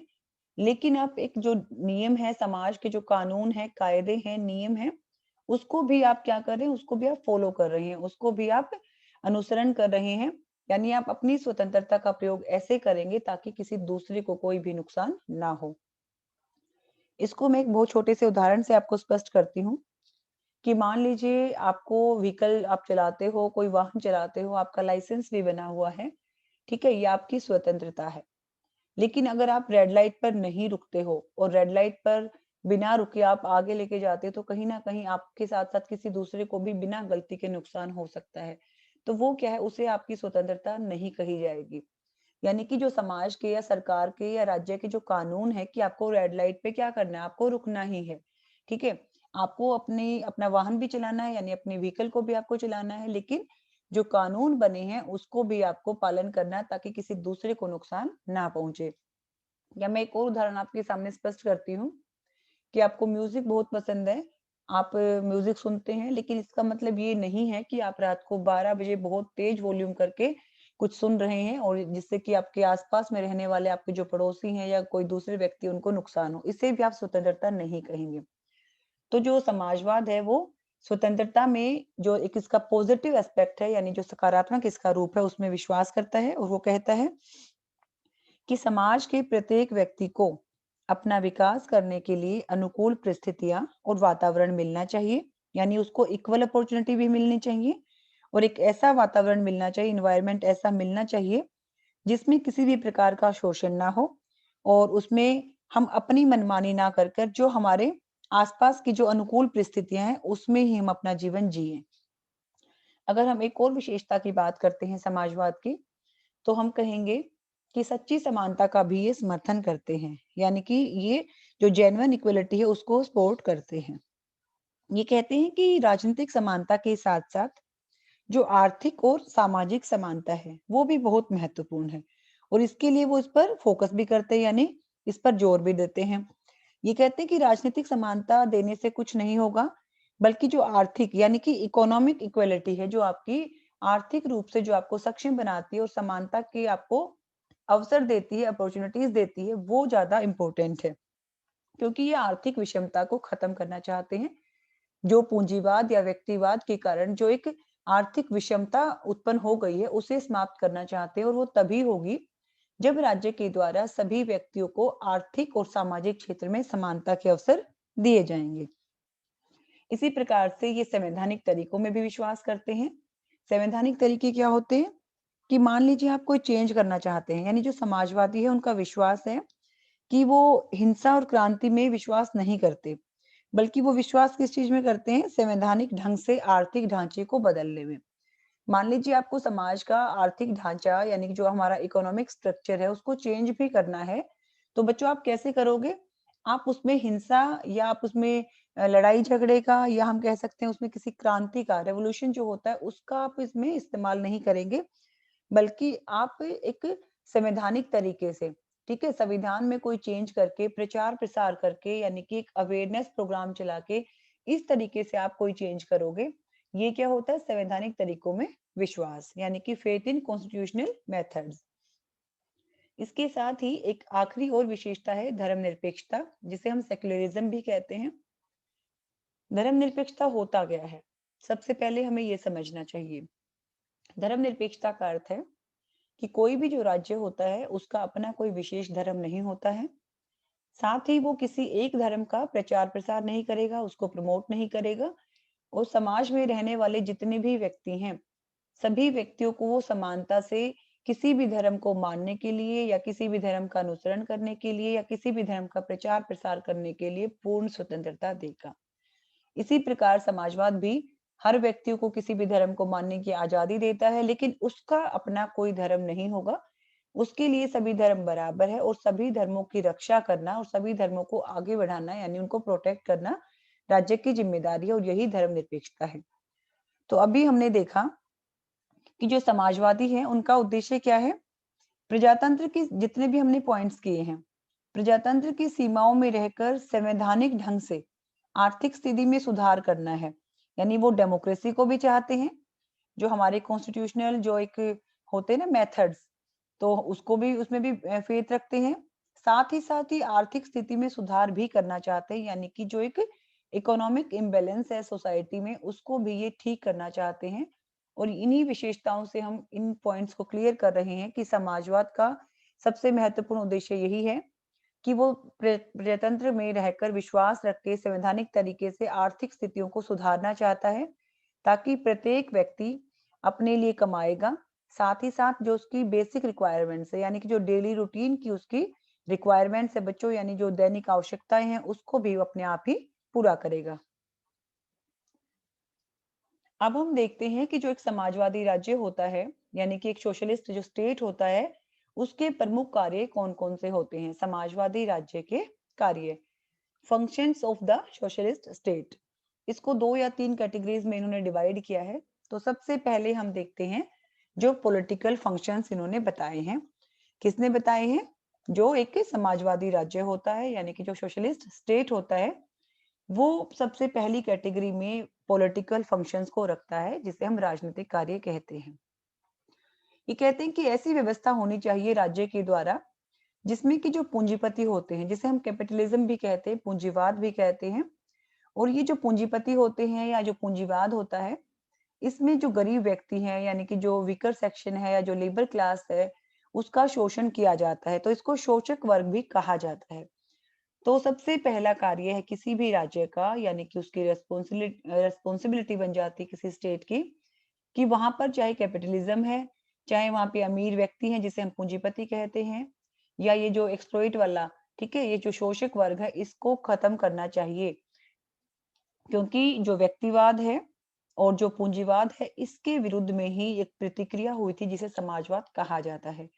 लेकिन आप एक जो नियम है, समाज के जो कानून है, कायदे हैं, नियम है, उसको भी आप क्या कर रहे हैं? उसको भी आप फॉलो कर रहे हैं, उसको भी आप अनुसरण कर रहे हैं। यानी आप अपनी स्वतंत्रता का प्रयोग ऐसे करेंगे ताकि किसी दूसरे को कोई भी नुकसान ना हो। इसको मैं एक बहुत छोटे से उदाहरण से आपको स्पष्ट करती हूँ कि मान लीजिए आपको व्हीकल आप चलाते हो, कोई वाहन चलाते हो, आपका लाइसेंस भी बना हुआ है, ठीक है? ये आपकी स्वतंत्रता है। लेकिन अगर आप रेड लाइट पर नहीं रुकते हो और रेड लाइट पर बिना रुके आप आगे लेके जाते हो, तो कहीं न कहीं आपके साथ-साथ किसी दूसरे को भी बिना गलती के नुकसान हो सकता है। तो वो क्या है? उसे आपकी स्वतंत्रता नहीं कही जाएगी। यानी कि जो समाज के या सरकार के या राज्य के जो कानून है कि आपको रेड लाइट पे क्या करना है? आपको रुकना ही है, ठीक है? आपको अपना वाहन भी चलाना है, यानी अपने व्हीकल को भी आपको चलाना है, लेकिन जो कानून बने हैं उसको भी आपको पालन करना है ताकि किसी दूसरे को नुकसान ना पहुंचे। या मैं एक और उदाहरण आपके सामने स्पष्ट करती हूँ कि आपको म्यूजिक बहुत पसंद है, आप म्यूजिक सुनते हैं, लेकिन इसका मतलब ये नहीं है कि आप रात को 12 बजे बहुत तेज वॉल्यूम करके कुछ सुन रहे हैं और जिससे कि आपके आसपास में रहने वाले आपके जो पड़ोसी हैं या कोई दूसरे व्यक्ति उनको नुकसान हो। इसे भी आप स्वतंत्रता नहीं कहेंगे। तो जो समाजवाद है वो स्वतंत्रता में जो एक इसका पॉजिटिव एस्पेक्ट है, यानी जो सकारात्मक इसका रूप है, उसमें विश्वास करता है और वो कहता है कि समाज के प्रत्येक व्यक्ति को अपना विकास करने के लिए अनुकूल परिस्थितियां और वातावरण मिलना चाहिए, यानी उसको इक्वल अपॉर्चुनिटी भी मिलनी चाहिए और एक ऐसा वातावरण मिलना चाहिए, इन्वायरमेंट ऐसा मिलना चाहिए जिसमें किसी भी प्रकार का शोषण ना हो और उसमें हम अपनी मनमानी ना कर कर जो हमारे आसपास की जो अनुकूल परिस्थितियां हैं उसमें ही हम अपना जीवन जिए। अगर हम एक और विशेषता की बात करते हैं समाजवाद की, तो हम कहेंगे कि सच्ची समानता का भी ये समर्थन करते हैं, यानी कि ये जो जेन्युइन इक्वलिटी है उसको सपोर्ट करते हैं। ये कहते हैं कि राजनीतिक समानता के साथ-साथ जो आर्थिक और सामाजिक समानता है, वो भी बहुत महत्वपूर्ण है और इसके लिए वो इस पर फोकस भी करते हैं, यानी इस पर जोर भी देते हैं। ये कहते हैं कि राजनीतिक समानता देने से कुछ नहीं होगा, बल्कि जो आर्थिक, यानी कि इकोनॉमिक इक्वालिटी है, जो आपकी आर्थिक रूप से जो आपको सक्षम बनाती है और समानता की आपको अवसर देती है, अपॉर्चुनिटीज देती है, वो ज्यादा इम्पोर्टेंट है, क्योंकि ये आर्थिक विषमता को खत्म करना चाहते हैं। जो पूंजीवाद या व्यक्तिवाद के कारण जो एक आर्थिक विषमता उत्पन्न हो गई है, उसे समाप्त करना चाहते हैं, और वो तभी होगी जब राज्य के द्वारा सभी व्यक्तियों को आर्थिक और सामाजिक क्षेत्र में समानता के अवसर दिए जाएंगे। इसी प्रकार से ये संवैधानिक तरीकों में भी विश्वास करते हैं। संवैधानिक तरीके क्या होते हैं कि मान लीजिए आप कोई चेंज करना चाहते हैं, यानी जो समाजवादी है उनका विश्वास है कि वो हिंसा और क्रांति में विश्वास नहीं करते, बल्कि वो विश्वास किस चीज में करते हैं? संवैधानिक ढंग से आर्थिक ढांचे को बदलने में। मान लीजिए आपको समाज का आर्थिक ढांचा, यानी कि जो हमारा इकोनॉमिक स्ट्रक्चर है, उसको चेंज भी करना है, तो बच्चों आप कैसे करोगे? आप उसमें हिंसा या आप उसमें लड़ाई झगड़े का, या हम कह सकते हैं उसमें किसी क्रांति का, रेवोल्यूशन जो होता है उसका आप इसमें इस्तेमाल नहीं करेंगे, बल्कि आप एक संवैधानिक तरीके से, ठीक है, संविधान में कोई चेंज करके, प्रचार प्रसार करके, यानी कि एक अवेयरनेस प्रोग्राम चला के इस तरीके से आप कोई चेंज करोगे। ये क्या होता है? संवैधानिक तरीकों में विश्वास, यानी कि फेथ इन कॉन्स्टिट्यूशनल मेथड्स। इसके साथ ही एक आखिरी और विशेषता है धर्मनिरपेक्षता, जिसे हम सेक्युलरिज्म भी कहते हैं। धर्मनिरपेक्षता होता क्या है? सबसे पहले हमें ये समझना चाहिए। धर्मनिरपेक्षता का अर्थ है कि कोई भी जो राज्य होता है उसका अपना कोई विशेष धर्म नहीं होता है। साथ ही वो किसी एक धर्म का प्रचार प्रसार नहीं करेगा, उसको प्रमोट नहीं करेगा, और समाज में रहने वाले जितने भी व्यक्ति हैं, सभी व्यक्तियों को वो समानता से किसी भी धर्म को मानने के लिए, या किसी भी धर्म का अनुसरण करने के लिए, या किसी भी धर्म का प्रचार प्रसार करने के लिए पूर्ण स्वतंत्रता देगा। इसी प्रकार समाजवाद भी हर व्यक्ति को किसी भी धर्म को मानने की आजादी देता है, लेकिन उसका अपना कोई धर्म नहीं होगा। उसके लिए सभी धर्म बराबर है, और सभी धर्मों की रक्षा करना और सभी धर्मों को आगे बढ़ाना, यानी उनको प्रोटेक्ट करना राज्य की जिम्मेदारी है, और यही धर्मनिरपेक्षता है। तो अभी हमने देखा कि जो समाजवादी हैं उनका उद्देश्य क्या है? प्रजातंत्र की जितने भी हमने पॉइंट्स किए हैं, प्रजातंत्र की सीमाओं में रहकर संवैधानिक ढंग से आर्थिक स्थिति में सुधार करना है, यानी वो डेमोक्रेसी को भी चाहते हैं, जो हमारे कॉन्स्टिट्यूशनल जो एक होते हैं ना मेथड्स, तो उसको भी, उसमें भी फेथ रखते हैं। साथ ही आर्थिक स्थिति में सुधार भी करना चाहते हैं, यानी कि जो एक इकोनॉमिक इम्बैलेंस है सोसाइटी में, उसको भी ये ठीक करना चाहते हैं। और इन्हीं विशेषताओं से हम इन पॉइंट्स को क्लियर कर रहे हैं कि समाजवाद का सबसे महत्वपूर्ण उद्देश्य यही है कि वो प्रजातंत्र में रहकर विश्वास रख के संवैधानिक तरीके से आर्थिक स्थितियों को सुधारना चाहता है, ताकि प्रत्येक व्यक्ति अपने लिए कमाएगा, साथ ही साथ जो उसकी बेसिक रिक्वायरमेंट्स है, यानी कि जो डेली रूटीन की उसकी रिक्वायरमेंट्स है बच्चों, यानी जो दैनिक आवश्यकताएं हैं, उसको भी वो अपने आप ही पूरा करेगा। अब हम देखते हैं कि जो एक समाजवादी राज्य होता है, यानी कि एक सोशलिस्ट जो स्टेट होता है, उसके प्रमुख कार्य कौन-कौन से होते हैं? समाजवादी राज्य के कार्य, functions of the socialist state. इसको 2 या 3 कैटेगरीज में इन्होंने डिवाइड किया है। तो सबसे पहले हम देखते हैं जो पॉलिटिकल फंक्शंस इन्होंने बताए हैं। किसने बताए हैं? जो एक समाजवादी राज्य होता है, यानी कि जो सोशलिस्ट स्टेट होता है, वो सबसे पहली कैटेगरी में पॉलिटिकल फंक्शंस को रखता है, जिसे हम राजनीतिक कार्य कहते हैं। ये कहते हैं कि ऐसी व्यवस्था होनी चाहिए राज्य के द्वारा जिसमें कि जो पूंजीपति होते हैं, जिसे हम कैपिटलिज्म भी कहते हैं, पूंजीवाद भी कहते हैं, और ये जो पूंजीपति होते हैं या जो पूंजीवाद होता है, इसमें जो गरीब व्यक्ति हैं, यानी कि जो वीकर सेक्शन है या जो लेबर क्लास है, उसका शोषण किया जाता है, तो इसको शोषक वर्ग भी कहा जाता है। तो सबसे पहला कार्य है किसी भी राज्य का, यानी कि उसकी रेस्पॉन्सिबिलिटी बन जाती है किसी स्टेट की, कि वहां पर चाहे कैपिटलिज्म है, चाहे वहां पे अमीर व्यक्ति हैं जिसे हम पूंजीपति कहते हैं, या ये जो एक्सप्लॉइट वाला, ठीक है, ये जो शोषक वर्ग है, इसको खत्म करना चाहिए। क्योंकि जो व्यक्तिवाद है और जो पूंजीवाद है, इसके विरुद्ध में ही एक प्रतिक्रिया हुई थी जिसे समाजवाद कहा जाता है।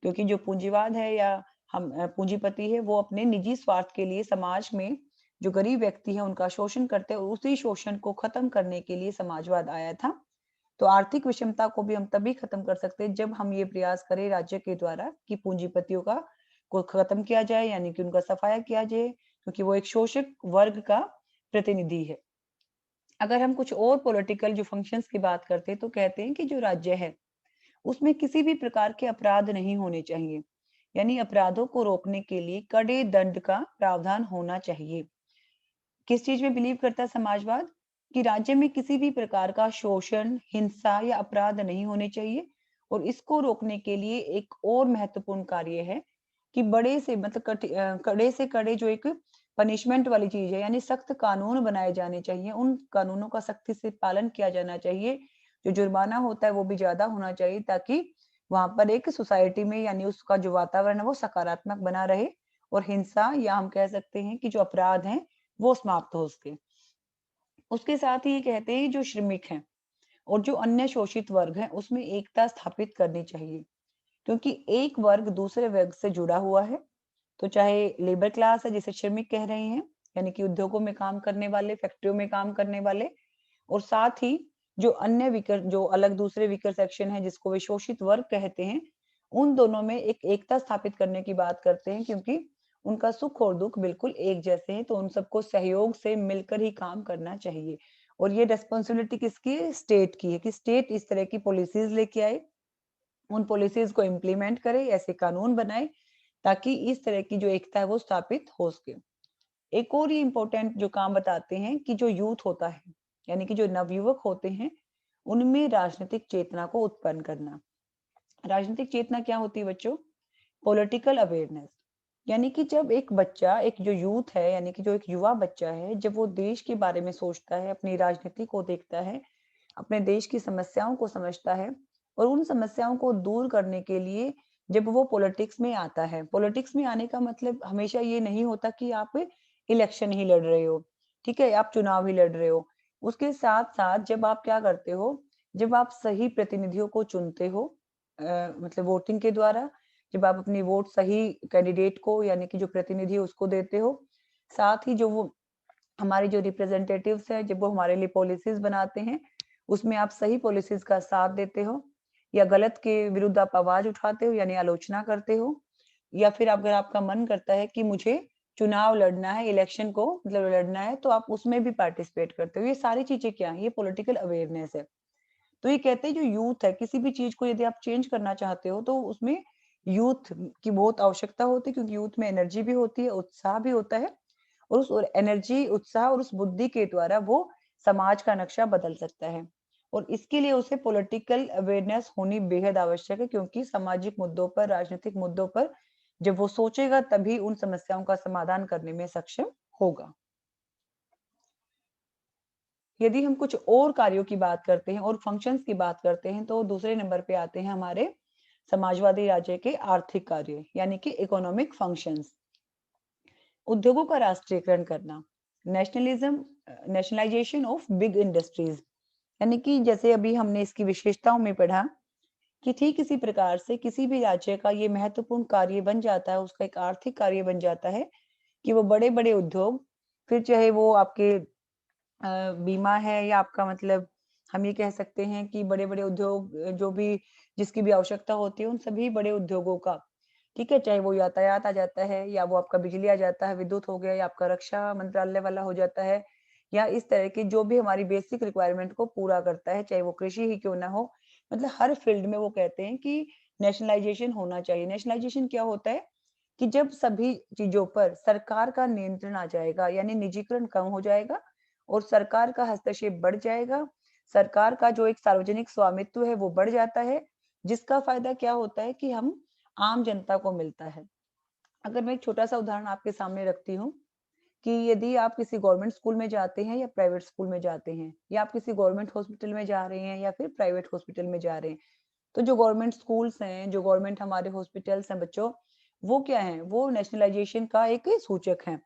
क्योंकि जो पूंजीवाद है या हम पूंजीपति है, वो अपने निजी स्वार्थ के लिए समाज में जो गरीब व्यक्ति है उनका शोषण करते हैं, और उसी शोषण को खत्म करने के लिए समाजवाद आया था। तो आर्थिक विषमता को भी हम तभी खत्म कर सकते हैं जब हम ये प्रयास करें राज्य के द्वारा कि पूंजीपतियों का को खत्म किया जाए, यानी कि उनका सफाया किया जाए, क्योंकि वो एक शोषक वर्ग का प्रतिनिधि है। अगर हम कुछ और पॉलिटिकल जो फंक्शंस की बात करते हैं, तो कहते हैं कि जो राज्य है उसमें किसी भी प्रकार के अपराध नहीं होने चाहिए। यानी अपराधों को रोकने के लिए कड़े दंड का प्रावधान होना चाहिए। किस चीज में बिलीव करता है समाजवाद? कि राज्य में किसी भी प्रकार का शोषण, हिंसा या अपराध नहीं होने चाहिए। और इसको रोकने के लिए एक और महत्वपूर्ण कार्य है कि बड़े से मतलब कड़े से कड़े जो एक पनिशमेंट वाली चीज है, यानी सख्त कानून बनाए जाने चाहिए। उन कानूनों का सख्ती से पालन किया जाना चाहिए। जो जुर्माना होता है वो भी ज्यादा होना चाहिए, ताकि वहां पर एक सोसाइटी में यानी उसका जो वातावरण है वो सकारात्मक बना रहे, और हिंसा या हम कह सकते हैं कि जो अपराध हैं वो समाप्त हो सके। उसके साथ ही ये कहते हैं जो श्रमिक हैं और जो अन्य शोषित वर्ग हैं उसमें एकता स्थापित करनी चाहिए, क्योंकि एक वर्ग दूसरे वर्ग से जुड़ा हुआ है। तो चाहे लेबर क्लास है जिसे श्रमिक कह रहे हैं, यानी कि उद्योगों में काम करने वाले, फैक्ट्रियों में काम करने वाले, और साथ ही जो अन्य विकर जो अलग दूसरे विकर सेक्शन है जिसको वे शोषित वर्ग कहते हैं, उन दोनों में एक एकता स्थापित करने की बात करते हैं, क्योंकि उनका सुख और दुख बिल्कुल एक जैसे हैं। तो उन सबको सहयोग से मिलकर ही काम करना चाहिए। और ये रेस्पॉन्सिबिलिटी किसकी है? स्टेट की है, कि स्टेट इस तरह की पॉलिसीज लेके आए, उन पॉलिसीज को इम्प्लीमेंट करे, ऐसे कानून बनाए ताकि इस तरह की जो एकता है वो स्थापित हो सके। एक और ये इम्पोर्टेंट जो काम बताते हैं कि जो यूथ होता है, यानी कि जो नवयुवक होते हैं, उनमें राजनीतिक चेतना को उत्पन्न करना। राजनीतिक चेतना क्या होती है बच्चों? Political awareness. यानी कि जब एक बच्चा, एक जो यूथ है यानी कि जो एक युवा बच्चा है, जब वो देश के बारे में सोचता है, अपनी राजनीति को देखता है, अपने देश की समस्याओं को समझता है, और उन समस्याओं को दूर करने के लिए जब वो पॉलिटिक्स में आता है। पॉलिटिक्स में आने का मतलब हमेशा ये नहीं होता कि आप इलेक्शन ही लड़ रहे हो, ठीक है, आप चुनाव ही लड़ रहे हो। उसके साथ साथ जब आप क्या करते हो, जब आप सही प्रतिनिधियों को चुनते हो, मतलब वोटिंग के द्वारा, जब आप अपनी वोट सही कैंडिडेट को यानी कि जो प्रतिनिधि है उसको देते हो, साथ ही जो वो हमारे जो रिप्रेजेंटेटिव्स हैं, जब वो हमारे लिए पॉलिसीज बनाते हैं, उसमें आप सही पॉलिसीज का साथ देते हो, या गलत के विरुद्ध आप आवाज उठाते हो यानी आलोचना करते हो, या फिर अगर आपका मन करता है कि मुझे चुनाव लड़ना है, इलेक्शन को मतलब लड़ना है, तो आप उसमें भी पार्टिसिपेट करते हो। ये सारी चीजें क्या है? ये पॉलिटिकल अवेयरनेस है। तो ये कहते हैं जो यूथ है, किसी भी चीज को यदि आप चेंज करना चाहते हो तो उसमें यूथ की बहुत आवश्यकता होती है, क्योंकि यूथ में एनर्जी भी होती है, उत्साह भी होता है, और उस एनर्जी, उत्साह और उस बुद्धि के द्वारा वो समाज का नक्शा बदल सकता है। और इसके लिए उसे पॉलिटिकल अवेयरनेस होनी बेहद आवश्यक है, क्योंकि सामाजिक मुद्दों पर, राजनीतिक मुद्दों पर जब वो सोचेगा तभी उन समस्याओं का समाधान करने में सक्षम होगा। यदि हम कुछ और कार्यों की बात करते हैं और फंक्शंस की बात करते हैं, तो दूसरे नंबर पे आते हैं हमारे समाजवादी राज्य के आर्थिक कार्य, यानी कि इकोनॉमिक फंक्शंस। उद्योगों का राष्ट्रीयकरण करना, नेशनलाइजेशन ऑफ बिग इंडस्ट्रीज। यानी कि जैसे अभी हमने इसकी विशेषताओं में पढ़ा कि ठीक इसी प्रकार से किसी भी राज्य का ये महत्वपूर्ण कार्य बन जाता है, उसका एक आर्थिक कार्य बन जाता है कि वो बड़े बड़े उद्योग, फिर चाहे वो आपके बीमा है, या आपका मतलब हम ये कह सकते हैं कि बड़े-बड़े उद्योग, जो भी जिसकी भी आवश्यकता होती है, उन सभी बड़े उद्योगों का, ठीक है? चाहे वो यातायात आ जाता है, या वो आपका बिजली आ जाता है, विद्युत हो गया, या आपका रक्षा मंत्रालय वाला हो जाता है, या इस तरह की जो भी हमारी बेसिक रिक्वायरमेंट को पूरा करता है, चाहे वो कृषि ही क्यों ना हो। मतलब हर फील्ड में वो कहते हैं कि नेशनलाइजेशन होना चाहिए। नेशनलाइजेशन क्या होता है? कि जब सभी चीज़ों पर सरकार का नियंत्रण आ जाएगा, यानी निजीकरण कम हो जाएगा और सरकार का हस्तक्षेप बढ़ जाएगा। सरकार का जो एक सार्वजनिक स्वामित्व है वो बढ़ जाता है, जिसका फ़ायदा क्या होता है कि हम आम जनता को मिलता है। अगर मैं एक छोटा-सा उदाहरण आपके सामने रखती हूँ कि यदि आप किसी गवर्नमेंट स्कूल में जाते हैं या प्राइवेट स्कूल में जाते हैं, या आप किसी गवर्नमेंट हॉस्पिटल में जा रहे हैं या फिर प्राइवेट हॉस्पिटल में जा रहे हैं, तो जो गवर्नमेंट स्कूल्स हैं, जो गवर्नमेंट हमारे हॉस्पिटल्स हैं बच्चों, वो क्या हैं? वो नेशनलाइजेशन का एक सूचक हैं।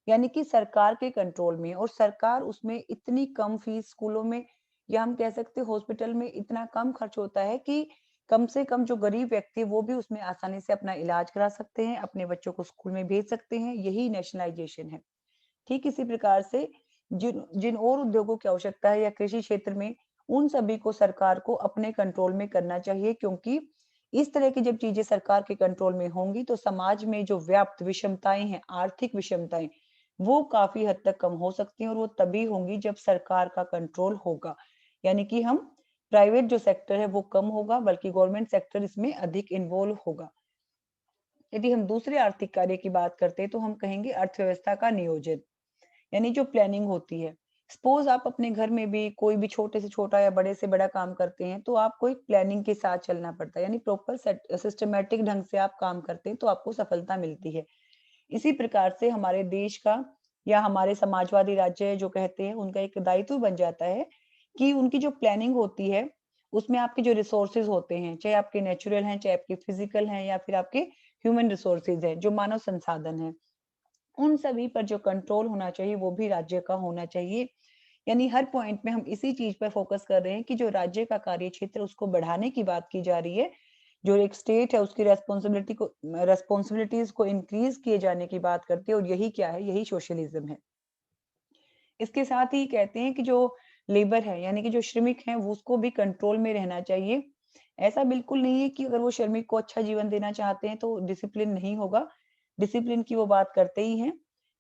यानी कि सरकार के कंट्रोल में है, और सरकार उसमें इतनी कम फीस स्कूलों में, या हम कह सकते हैं हॉस्पिटल में इतना कम खर्च होता है कि कम से कम जो गरीब व्यक्ति है वो भी उसमें आसानी से अपना इलाज करा सकते हैं, अपने बच्चों को स्कूल में भेज सकते हैं। यही नेशनलाइजेशन है। ठीक इसी प्रकार से जिन जिन और उद्योगों की आवश्यकता है या कृषि क्षेत्र में, उन सभी को सरकार को अपने कंट्रोल में करना चाहिए, क्योंकि इस तरह की जब चीजें सरकार के कंट्रोल में होंगी तो समाज में जो व्याप्त विषमताएं हैं, आर्थिक विषमताएं, वो काफी हद तक कम हो सकती हैं, और वो तभी होंगी जब सरकार का कंट्रोल होगा। यानी कि हम प्राइवेट जो सेक्टर है वो कम होगा, बल्कि गवर्नमेंट सेक्टर इसमें अधिक इन्वॉल्व होगा। यदि हम दूसरे आर्थिक कार्य की बात करते हैं तो हम कहेंगे अर्थव्यवस्था का नियोजन, यानी जो प्लानिंग होती है। सपोज आप अपने घर में भी कोई भी छोटे से छोटा या बड़े से बड़ा काम करते हैं, तो आपको एक प्लानिंग के साथ चलना पड़ता है, यानी प्रॉपर सिस्टमेटिक ढंग से आप काम करते हैं तो आपको सफलता मिलती है। इसी प्रकार से हमारे देश का या हमारे समाजवादी राज्य जो कहते हैं, उनका एक दायित्व बन जाता है कि उनकी जो प्लानिंग होती है, उसमें आपके जो रिसोर्सेज होते हैं, चाहे आपके नेचुरल हैं, चाहे आपके फिजिकल हैं, या फिर आपके ह्यूमन रिसोर्सेज हैं, जो मानव संसाधन है, उन सभी पर जो कंट्रोल होना चाहिए वो भी राज्य का होना चाहिए। यानी हर पॉइंट में हम इसी चीज पर फोकस कर रहे हैं कि जो राज्य का कार्य क्षेत्र उसको बढ़ाने की बात की जा रही है, जो एक स्टेट है उसकी रेस्पॉन्सिबिलिटीज को इंक्रीज किए जाने की बात करते हैं, और यही क्या है, यही सोशलिज्म है। इसके साथ ही कहते हैं कि जो लेबर है, यानी कि जो श्रमिक है, वो उसको भी कंट्रोल में रहना चाहिए। ऐसा बिल्कुल नहीं है कि अगर वो श्रमिक को अच्छा जीवन देना चाहते हैं तो डिसिप्लिन नहीं होगा। डिसिप्लिन की वो बात करते ही हैं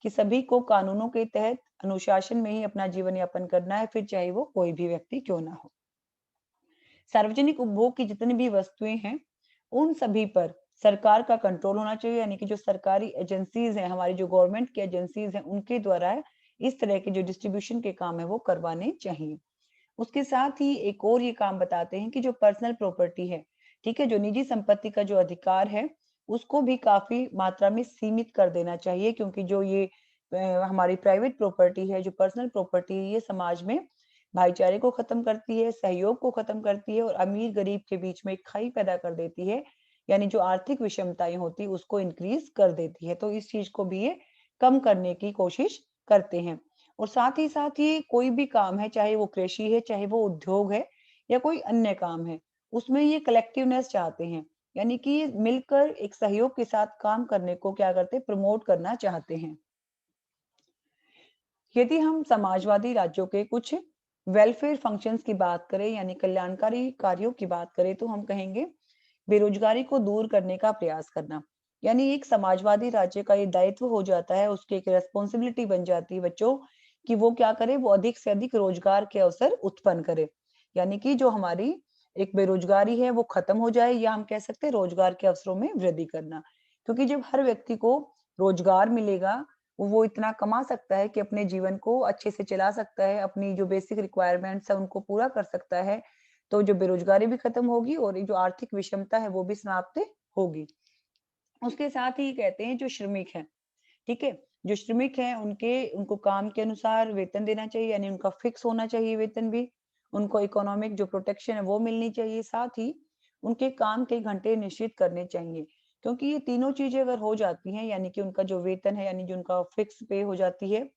कि सभी को कानूनों के तहत अनुशासन में ही अपना जीवन यापन करना है, फिर चाहे वो कोई भी व्यक्ति क्यों ना हो। सार्वजनिक उपभोग की जितनी भी वस्तुएं हैं, उन सभी पर सरकार का कंट्रोल होना चाहिए, यानी कि जो सरकारी एजेंसीज हैं, हमारी जो गवर्नमेंट की एजेंसीज हैं, उनके द्वारा इस तरह के जो डिस्ट्रीब्यूशन के काम है वो करवाने चाहिए। उसके साथ ही एक और ये काम बताते हैं कि जो पर्सनल प्रॉपर्टी है, ठीक है, जो निजी संपत्ति का जो अधिकार है, उसको भी काफी मात्रा में सीमित कर देना चाहिए, क्योंकि जो ये हमारी प्राइवेट प्रॉपर्टी है, जो पर्सनल प्रॉपर्टी है, ये समाज में भाईचारे को खत्म करती है, सहयोग को खत्म करती है, और अमीर गरीब के बीच में एक खाई पैदा कर देती है, यानी जो आर्थिक विषमताएं होती है उसको इंक्रीज कर देती है। तो इस चीज को भी ये कम करने की कोशिश करते हैं। और साथ ही कोई भी काम है, चाहे वो कृषि है, चाहे वो उद्योग है, या कोई अन्य काम है, उसमें ये कलेक्टिवनेस चाहते हैं, यानी कि ये मिलकर एक सहयोग के साथ काम करने को क्या करते हैं, प्रमोट करना चाहते हैं। यदि हम समाजवादी राज्यों के कुछ वेलफेयर फंक्शंस की बात करें, यानी कल्याणकारी कार्यों की बात करें, तो हम कहेंगे बेरोजगारी को दूर करने का प्रयास करना। यानी एक समाजवादी राज्य का ये दायित्व हो जाता है, उसकी एक रेस्पॉन्सिबिलिटी बन जाती है बच्चों, कि वो क्या करे, वो अधिक से अधिक रोजगार के अवसर उत्पन्न करे। यानी कि जो हमारी एक बेरोजगारी है वो खत्म हो जाए, या हम कह सकते हैं रोजगार के अवसरों में वृद्धि करना। क्योंकि जब हर व्यक्ति को रोजगार मिलेगा, वो इतना कमा सकता है कि अपने जीवन को अच्छे से चला सकता है, अपनी जो बेसिक रिक्वायरमेंट्स है उनको पूरा कर सकता है। तो जो बेरोजगारी भी खत्म होगी और ये जो आर्थिक विषमता है वो भी समाप्त होगी। उसके साथ ही कहते हैं जो श्रमिक हैं, ठीक है, जो श्रमिक हैं उनको काम के अनुसार वेतन देना चाहिए, यानी उनका फिक्स होना चाहिए वेतन भी। उनको इकोनॉमिक जो प्रोटेक्शन है वो मिलनी चाहिए, साथ ही उनके काम के घंटे निश्चित करने चाहिए। क्योंकि ये तीनों चीजें अगर हो जाती हैं, यानी कि उनका जो वेतन है, यानी जो उनका फिक्स पे हो जाती है,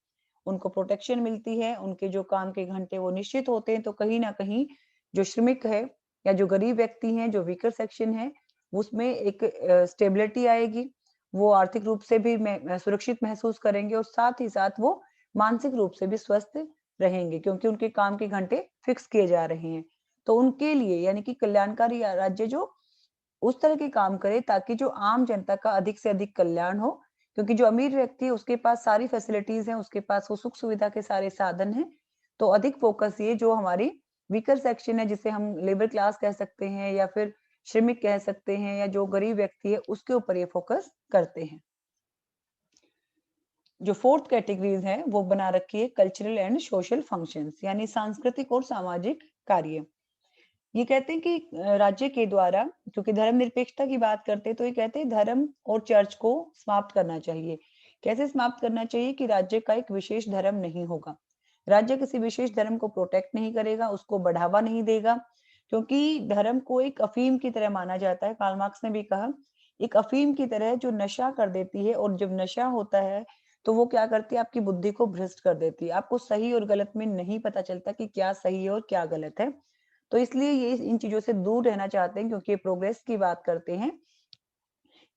उनको प्रोटेक्शन मिलती है, उनके जो काम के घंटे वो निश्चित होते हैं, तो कहीं ना कहीं जो श्रमिक है या जो गरीब व्यक्ति हैं, जो वीकर सेक्शन है, उसमें एक स्टेबिलिटी आएगी। वो आर्थिक रूप से भी सुरक्षित महसूस करेंगे, और साथ ही साथ वो मानसिक रूप से भी स्वस्थ रहेंगे, क्योंकि उनके काम के घंटे फिक्स किए जा रहे हैं। तो उनके लिए, यानी कि कल्याणकारी राज्य जो उस तरह के काम करे ताकि जो आम जनता का अधिक से अधिक कल्याण हो। क्योंकि जो अमीर व्यक्ति है उसके पास सारी फैसिलिटीज हैं, उसके पास वो सुख सुविधा के सारे साधन हैं। तो अधिक फोकस ये जो हमारी वीकर सेक्शन है, जिसे हम लेबर क्लास कह सकते हैं, या फिर श्रमिक कह सकते हैं, या जो गरीब व्यक्ति है, उसके ऊपर ये फोकस करते हैं। जो फोर्थ कैटेगरीज है वो बना रखी है कल्चरल एंड सोशल फंक्शंस, यानी सांस्कृतिक और सामाजिक कार्य। ये कहते हैं कि राज्य के द्वारा, क्योंकि धर्मनिरपेक्षता की बात करते हैं, तो ये कहते हैं धर्म और चर्च को समाप्त करना चाहिए। कैसे समाप्त करना चाहिए, कि राज्य का एक विशेष धर्म नहीं होगा। राज्य किसी विशेष धर्म को प्रोटेक्ट नहीं करेगा, उसको बढ़ावा नहीं देगा, क्योंकि धर्म को एक अफीम की तरह माना जाता है। कार्ल मार्क्स ने भी कहा, एक अफीम की तरह जो नशा कर देती है, और जब नशा होता है तो वो क्या करती है, आपकी बुद्धि को भ्रष्ट कर देती है, आपको सही और गलत में नहीं पता चलता कि क्या सही है और क्या गलत है। तो इसलिए ये इन चीजों से दूर रहना चाहते हैं, क्योंकि ये प्रोग्रेस की बात करते हैं।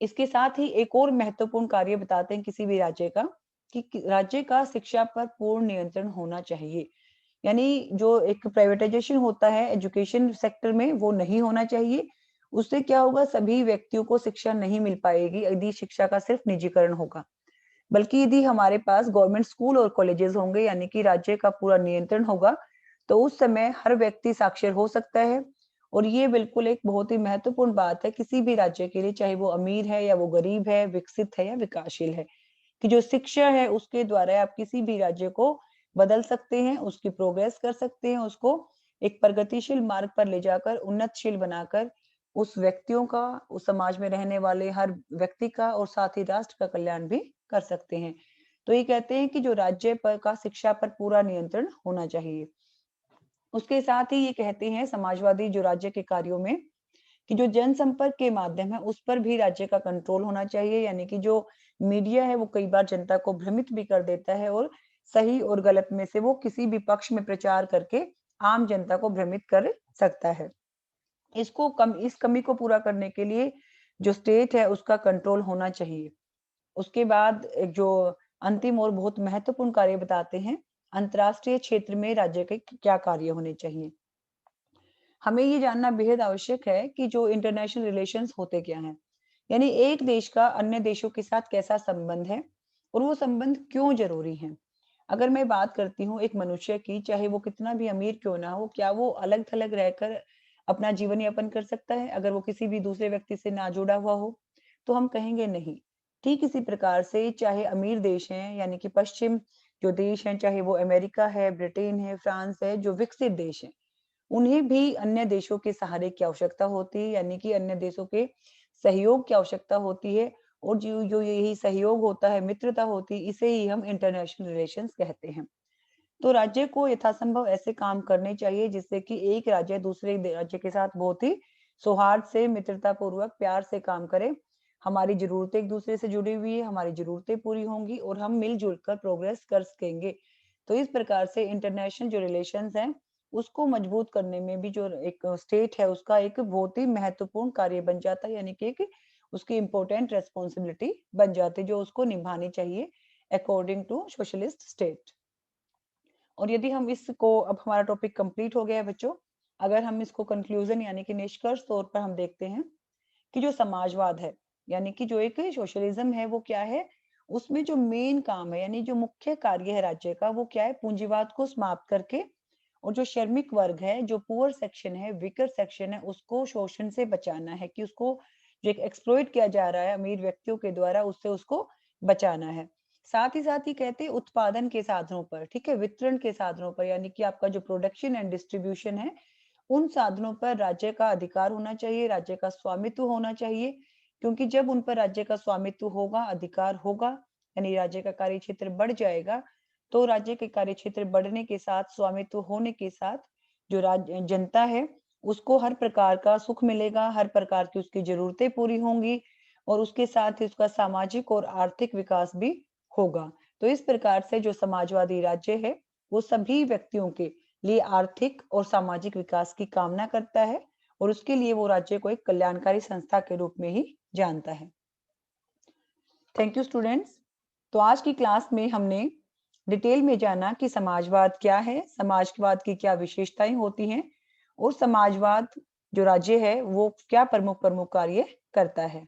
इसके साथ ही एक और महत्वपूर्ण कार्य बताते हैं किसी भी राज्य का, कि राज्य का शिक्षा पर पूर्ण नियंत्रण होना चाहिए। यानी जो एक प्राइवेटाइजेशन होता है एजुकेशन सेक्टर में, वो नहीं होना चाहिए। उससे क्या होगा, सभी व्यक्तियों को शिक्षा नहीं मिल पाएगी यदि शिक्षा का सिर्फ निजीकरण होगा। बल्कि यदि हमारे पास गवर्नमेंट स्कूल और कॉलेजेस होंगे, यानी कि राज्य का पूरा नियंत्रण होगा, तो उस समय हर व्यक्ति साक्षर हो सकता है। और ये बिल्कुल एक बहुत ही महत्वपूर्ण बात है किसी भी राज्य के लिए, चाहे वो अमीर है या वो गरीब है, विकसित है या विकासशील है, कि जो शिक्षा है उसके द्वारा आप किसी भी राज्य को बदल सकते हैं, उसकी प्रोग्रेस कर सकते हैं, उसको एक प्रगतिशील मार्ग पर ले जाकर उन्नतशील बनाकर उस व्यक्तियों का, उस समाज में रहने वाले हर व्यक्ति का और साथ ही राष्ट्र का कल्याण भी कर सकते हैं। तो ये कहते हैं कि जो राज्य पर का शिक्षा पर पूरा नियंत्रण होना चाहिए। उसके साथ ही ये कहते हैं समाजवादी जो राज्य के कार्यों में, कि जो जनसंपर्क के माध्यम है उस पर भी राज्य का कंट्रोल होना चाहिए, यानी कि जो मीडिया है वो कई बार जनता को भ्रमित भी कर देता है और सही और गलत में से वो किसी भी पक्ष में प्रचार करके आम जनता को भ्रमित कर सकता है। इस कमी को पूरा करने के लिए जो स्टेट है उसका कंट्रोल होना चाहिए। उसके बाद एक जो अंतिम और बहुत महत्वपूर्ण कार्य बताते हैं, अंतर्राष्ट्रीय क्षेत्र में राज्य के क्या कार्य होने चाहिए। हमें ये जानना बेहद आवश्यक है कि जो इंटरनेशनल रिलेशंस होते क्या हैं, यानी एक देश का अन्य देशों के साथ कैसा संबंध है और वो संबंध क्यों जरूरी है। अगर मैं बात करती हूँ एक मनुष्य की, चाहे वो कितना भी अमीर क्यों ना हो, क्या वो अलग थलग रहकर अपना जीवन यापन कर सकता है अगर वो किसी भी दूसरे व्यक्ति से ना जुड़ा हुआ हो? तो हम कहेंगे नहीं। ठीक इसी प्रकार से चाहे अमीर देश हैं, यानी कि पश्चिम जो देश हैं, चाहे वो अमेरिका है, ब्रिटेन है, फ्रांस है, जो विकसित देश हैं, उन्हें भी अन्य देशों के सहारे की आवश्यकता होती है, यानी कि अन्य देशों के सहयोग की आवश्यकता होती है। और जो जो यही सहयोग होता है, मित्रता होती है, इसे ही हम इंटरनेशनल रिलेशंस कहते हैं। तो राज्य को यथासंभव ऐसे काम करने चाहिए जिससे कि एक राज्य दूसरे राज्य के साथ बहुत ही सौहार्द से, मित्रता पूर्वक, प्यार से काम करे। हमारी जरूरतें एक दूसरे से जुड़ी हुई है, हमारी जरूरतें पूरी होंगी और हम मिलजुल कर प्रोग्रेस कर सकेंगे। तो इस प्रकार से इंटरनेशनल जो रिलेशंस हैं उसको मजबूत करने में भी जो एक स्टेट है उसका एक बहुत ही महत्वपूर्ण कार्य बन जाता है, यानी कि एक उसकी इम्पोर्टेंट रेस्पॉन्सिबिलिटी बन जाती है जो उसको निभानी चाहिए अकॉर्डिंग टू सोशलिस्ट स्टेट। और यदि हम इसको, अब हमारा टॉपिक कंप्लीट हो गया है बच्चों, अगर हम इसको कंक्लूजन यानी कि निष्कर्ष तौर पर हम देखते हैं कि जो समाजवाद है, यानी कि जो एक सोशलिज्म है, वो क्या है, उसमें जो मेन काम है, यानी जो मुख्य कार्य है राज्य का, वो क्या है, पूंजीवाद को समाप्त करके और जो श्रमिक वर्ग है, जो पुअर सेक्शन है, वीकर सेक्शन है, उसको शोषण से बचाना है, कि उसको जो एक एक्सप्लॉइट किया जा रहा है अमीर व्यक्तियों के द्वारा, उससे उसको बचाना है। साथ ही साथ ये कहते हैं उत्पादन के साधनों पर, ठीक है, वितरण के साधनों पर, यानी कि आपका जो प्रोडक्शन एंड डिस्ट्रीब्यूशन है, उन साधनों पर राज्य का अधिकार होना चाहिए, राज्य का स्वामित्व होना चाहिए। क्योंकि जब उन पर राज्य का स्वामित्व होगा, अधिकार होगा, यानी राज्य का कार्य क्षेत्र बढ़ जाएगा, तो राज्य के कार्य क्षेत्र बढ़ने के साथ, स्वामित्व होने के साथ, जो राज्य जनता है उसको हर प्रकार का सुख मिलेगा, हर प्रकार की उसकी जरूरतें पूरी होंगी और उसके साथ ही उसका सामाजिक और आर्थिक विकास भी होगा। तो इस प्रकार से जो समाजवादी राज्य है वो सभी व्यक्तियों के लिए आर्थिक और सामाजिक विकास की कामना करता है और उसके लिए वो राज्य को एक कल्याणकारी संस्था के रूप में ही जानता है। Thank you students. तो आज की क्लास में हमने डिटेल में जाना कि समाजवाद क्या है, समाजवाद की क्या विशेषताएं होती हैं और समाजवाद जो राज्य है वो क्या प्रमुख प्रमुख कार्य करता है।